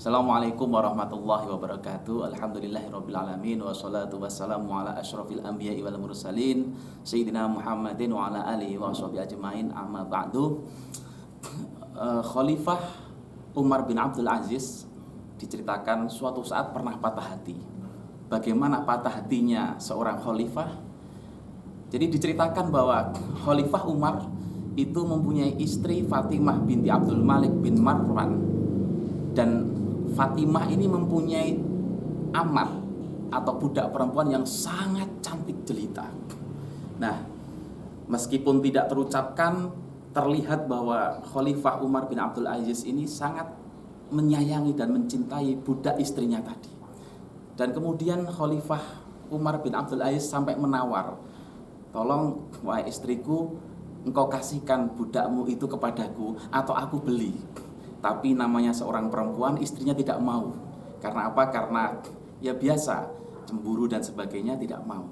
Assalamualaikum warahmatullahi wabarakatuh. Alhamdulillahirabbil alamin wassalatu wassalamu ala asyrafil anbiya'i wal mursalin sayyidina Muhammadin wa ala alihi wa sahbihi ajmain. Amma ba'du. Khalifah Umar bin Abdul Aziz diceritakan suatu saat pernah patah hati. Bagaimana patah hatinya seorang khalifah? Jadi diceritakan bahwa Khalifah Umar itu mempunyai istri Fatimah binti Abdul Malik bin Marwan, dan Fatimah ini mempunyai amat atau budak perempuan yang sangat cantik jelita. Nah, meskipun tidak terucapkan, terlihat bahwa Khalifah Umar bin Abdul Aziz ini sangat menyayangi dan mencintai budak istrinya tadi. Dan kemudian Khalifah Umar bin Abdul Aziz sampai menawar, "Tolong wahai istriku, engkau kasihkan budakmu itu kepadaku atau aku beli." Tapi namanya seorang perempuan, istrinya tidak mau. Karena apa? Karena ya biasa, cemburu dan sebagainya, tidak mau.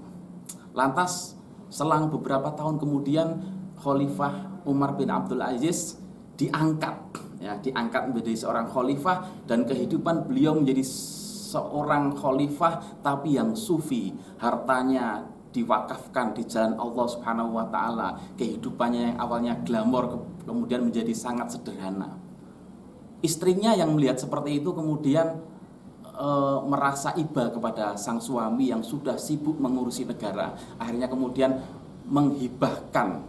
Lantas selang beberapa tahun kemudian Khalifah Umar bin Abdul Aziz diangkat menjadi seorang khalifah, dan kehidupan beliau menjadi seorang khalifah tapi yang sufi. Hartanya diwakafkan di jalan Allah Subhanahu wa taala. Kehidupannya yang awalnya glamor kemudian menjadi sangat sederhana. Istrinya yang melihat seperti itu kemudian merasa iba kepada sang suami yang sudah sibuk mengurusi negara. Akhirnya kemudian menghibahkan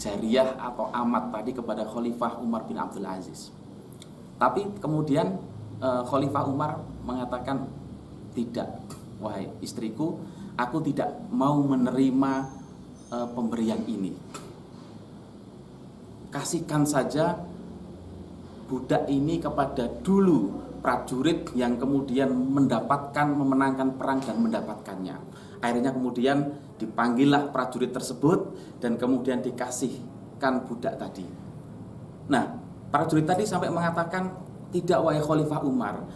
jariyah atau amat tadi kepada Khalifah Umar bin Abdul Aziz. Tapi kemudian Khalifah Umar mengatakan, "Tidak, wahai istriku, aku tidak mau menerima pemberian ini. Kasihkan saja budak ini kepada dulu prajurit yang kemudian memenangkan perang dan mendapatkannya." Akhirnya kemudian dipanggillah prajurit tersebut dan kemudian dikasihkan budak tadi. Nah, prajurit tadi sampai mengatakan, "Tidak wahai Khalifah Umar,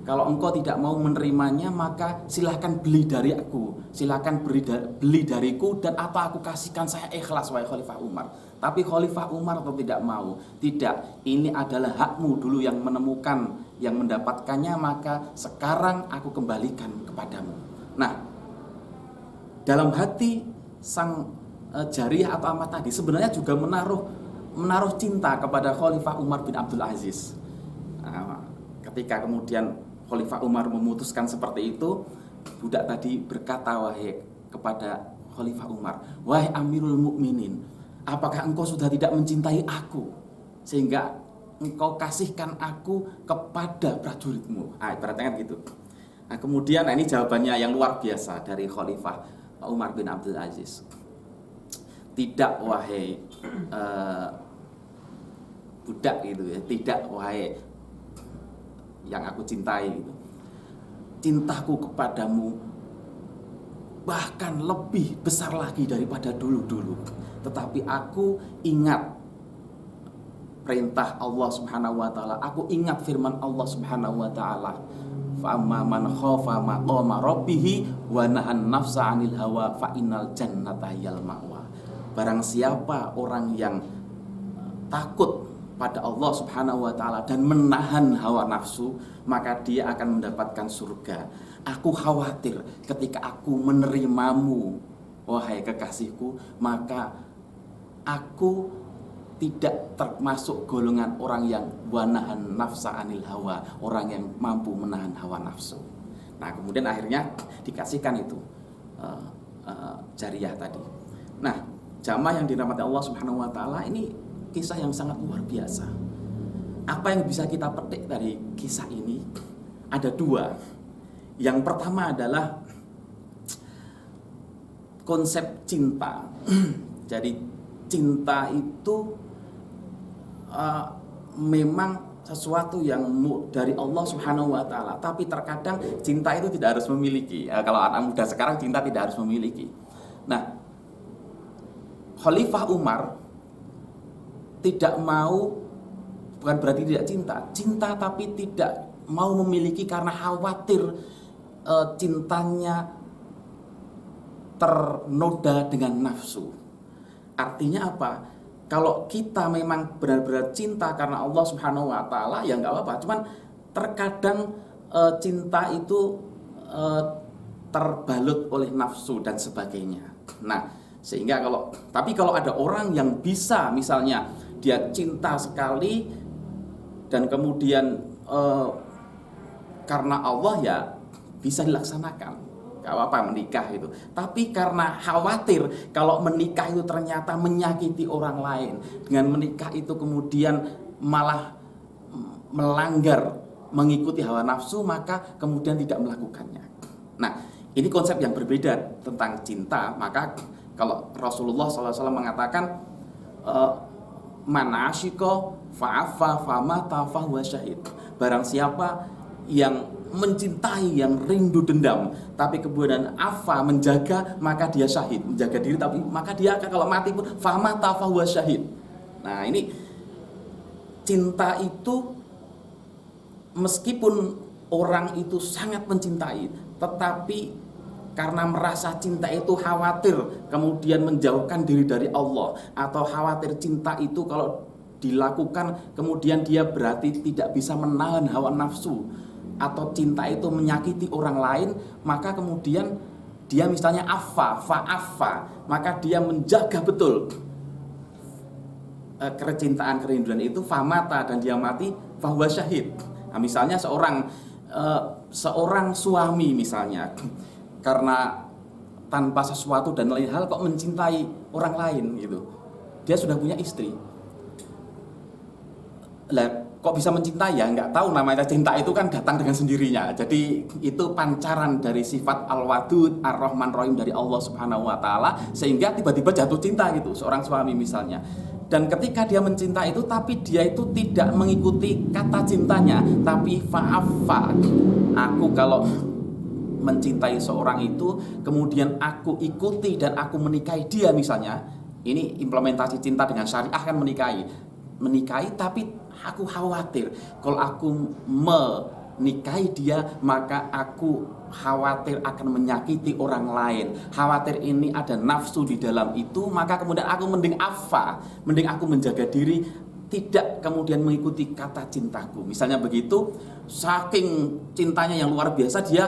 kalau engkau tidak mau menerimanya maka silahkan beli dari aku, silahkan beli dariku, dan apa aku kasihkan, saya ikhlas wahai Khalifah Umar." Tapi Khalifah Umar atau tidak mau. "Tidak, ini adalah hakmu dulu yang menemukan, yang mendapatkannya, maka sekarang aku kembalikan kepadamu." Nah, dalam hati sang jariyah atau amat tadi sebenarnya juga menaruh cinta kepada Khalifah Umar bin Abdul Aziz. Nah, ketika kemudian Khalifah Umar memutuskan seperti itu, budak tadi berkata kepada Khalifah Umar, "Wahai Amirul Mukminin, apakah engkau sudah tidak mencintai aku sehingga engkau kasihkan aku kepada prajuritmu?" Ibaratnya kan gitu. Nah, kemudian ini jawabannya yang luar biasa dari Khalifah Umar bin Abdul Aziz. "Tidak wahai budak itu ya, tidak wahai yang aku cintai itu. Cintaku kepadamu bahkan lebih besar lagi daripada dulu-dulu. Tetapi aku ingat perintah Allah Subhanahu wa taala. Aku ingat firman Allah Subhanahu wa taala, "Fa'amma man khafa maqama rabbih wa nahan nafsa 'anil hawa fa innal jannata hiyal ma'wa." Barang siapa orang yang takut pada Allah Subhanahu wa taala dan menahan hawa nafsu, maka dia akan mendapatkan surga. Aku khawatir ketika aku menerimamu, wahai kekasihku, maka aku tidak termasuk golongan orang yang wanahan nafsa anil hawa, orang yang mampu menahan hawa nafsu." Nah, kemudian akhirnya dikasihkan itu jariyah tadi. Nah, jamaah yang dirahmati Allah Subhanahu wa taala, ini kisah yang sangat luar biasa. Apa yang bisa kita petik dari kisah ini? Ada dua. Yang pertama adalah konsep cinta. Jadi cinta itu memang sesuatu yang dari Allah Subhanahu wa taala, tapi terkadang cinta itu tidak harus memiliki. Kalau anak muda sekarang cinta tidak harus memiliki. Nah, Khalifah Umar tidak mau, bukan berarti tidak cinta tapi tidak mau memiliki karena khawatir cintanya ternoda dengan nafsu. Artinya apa? Kalau kita memang benar-benar cinta karena Allah Subhanahu wa taala, ya nggak apa-apa. Cuman terkadang cinta itu terbalut oleh nafsu dan sebagainya. Nah, sehingga kalau ada orang yang bisa, misalnya dia cinta sekali dan kemudian karena Allah, ya bisa dilaksanakan, gak apa-apa menikah itu. Tapi karena khawatir kalau menikah itu ternyata menyakiti orang lain, dengan menikah itu kemudian malah melanggar, mengikuti hawa nafsu, maka kemudian tidak melakukannya. Nah, ini konsep yang berbeda tentang cinta. Maka kalau Rasulullah SAW mengatakan man asyqa fa'affa famata fahuwa syahid. Barang siapa yang mencintai, yang rindu dendam, tapi kemudian afa, menjaga, maka dia syahid. Menjaga diri, tapi maka dia akan, kalau mati pun famata fahuwa syahid. Nah, ini cinta itu, meskipun orang itu sangat mencintai, tetapi karena merasa cinta itu khawatir kemudian menjauhkan diri dari Allah, atau khawatir cinta itu kalau dilakukan kemudian dia berarti tidak bisa menahan hawa nafsu, atau cinta itu menyakiti orang lain, maka kemudian dia misalnya fa'affa, maka dia menjaga betul kecintaan, kerinduan itu, famata, dan dia mati, fahuwa syahid. Nah, misalnya seorang suami misalnya, karena tanpa sesuatu dan lain hal kok mencintai orang lain gitu. Dia sudah punya istri. Lah, kok bisa mencintai? Ya nggak tahu, namanya cinta itu kan datang dengan sendirinya. Jadi itu pancaran dari sifat Al-Wadud Ar-Rahman Rahim dari Allah Subhanahu wa taala, sehingga tiba-tiba jatuh cinta gitu, seorang suami misalnya. Dan ketika dia mencinta itu, tapi dia itu tidak mengikuti kata cintanya, tapi fa'affa. Aku kalau mencintai seorang itu, kemudian aku ikuti dan aku menikahi dia misalnya, ini implementasi cinta dengan syariah kan, menikahi, tapi aku khawatir kalau aku menikahi dia, maka aku khawatir akan menyakiti orang lain, khawatir ini ada nafsu di dalam itu, maka kemudian aku mending aku menjaga diri, tidak kemudian mengikuti kata cintaku, misalnya begitu. Saking cintanya yang luar biasa, dia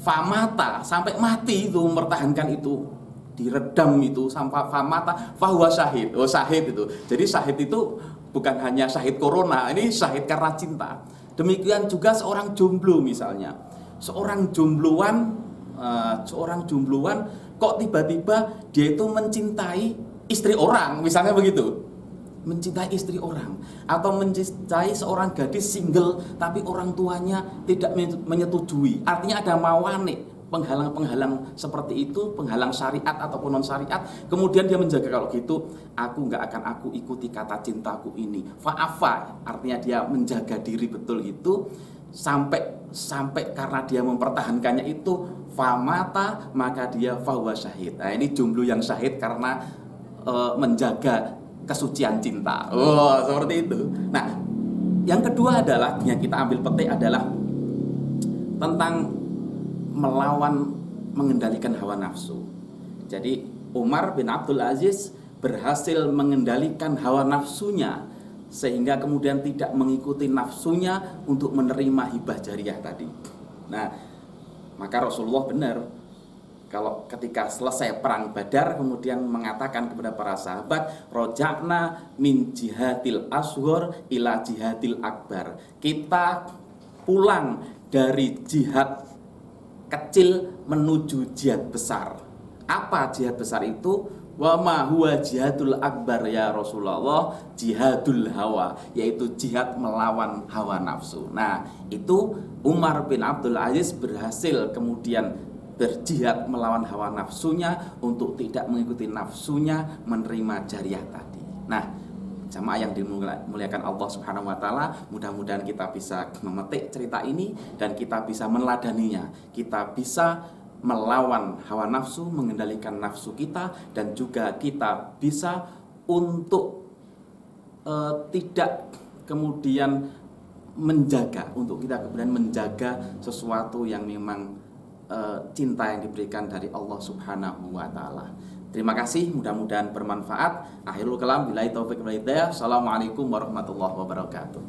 famata, sampai mati itu mempertahankan itu, diredam itu sampai famata fahuwa syahid. Oh, syahid itu. Jadi syahid itu bukan hanya syahid corona, ini syahid karena cinta. Demikian juga seorang jomblo misalnya. Seorang jombloan kok tiba-tiba dia itu mencintai istri orang, misalnya begitu. Mencintai istri orang, atau mencintai seorang gadis single tapi orang tuanya tidak menyetujui, artinya ada mawani, penghalang-penghalang seperti itu, penghalang syariat ataupun non syariat, kemudian dia menjaga, kalau gitu aku nggak akan aku ikuti kata cintaku ini, fa'afa, artinya dia menjaga diri betul gitu, sampai karena dia mempertahankannya itu, famata, maka dia fahuwa syahid. Nah, ini jomblo yang syahid karena menjaga kesucian cinta. Oh, seperti itu. Nah, yang kedua adalah, yang kita ambil petik adalah tentang melawan, mengendalikan hawa nafsu. Jadi Umar bin Abdul Aziz berhasil mengendalikan hawa nafsunya, sehingga kemudian tidak mengikuti nafsunya untuk menerima hibah jariyah tadi. Nah, maka Rasulullah benar kalau ketika selesai perang Badar kemudian mengatakan kepada para sahabat, rojakna min jihadil asghar ila jihadil akbar. Kita pulang dari jihad kecil menuju jihad besar. Apa jihad besar itu? Wa ma huwa jihadul akbar ya Rasulullah? Jihadul hawa, yaitu jihad melawan hawa nafsu. Nah, itu Umar bin Abdul Aziz berhasil kemudian berjihad melawan hawa nafsunya untuk tidak mengikuti nafsunya, menerima jariyah tadi. Nah, jamaah yang dimuliakan Allah Subhanahu wa taala, mudah-mudahan kita bisa memetik cerita ini dan kita bisa meneladaninya. Kita bisa melawan hawa nafsu, mengendalikan nafsu kita, dan juga kita bisa untuk tidak kemudian menjaga, untuk kita kemudian menjaga sesuatu yang memang cinta yang diberikan dari Allah Subhanahu wa taala. Terima kasih, mudah-mudahan bermanfaat. Akhirul kalam, billahi taufik wal hidayah. Assalamualaikum warahmatullahi wabarakatuh.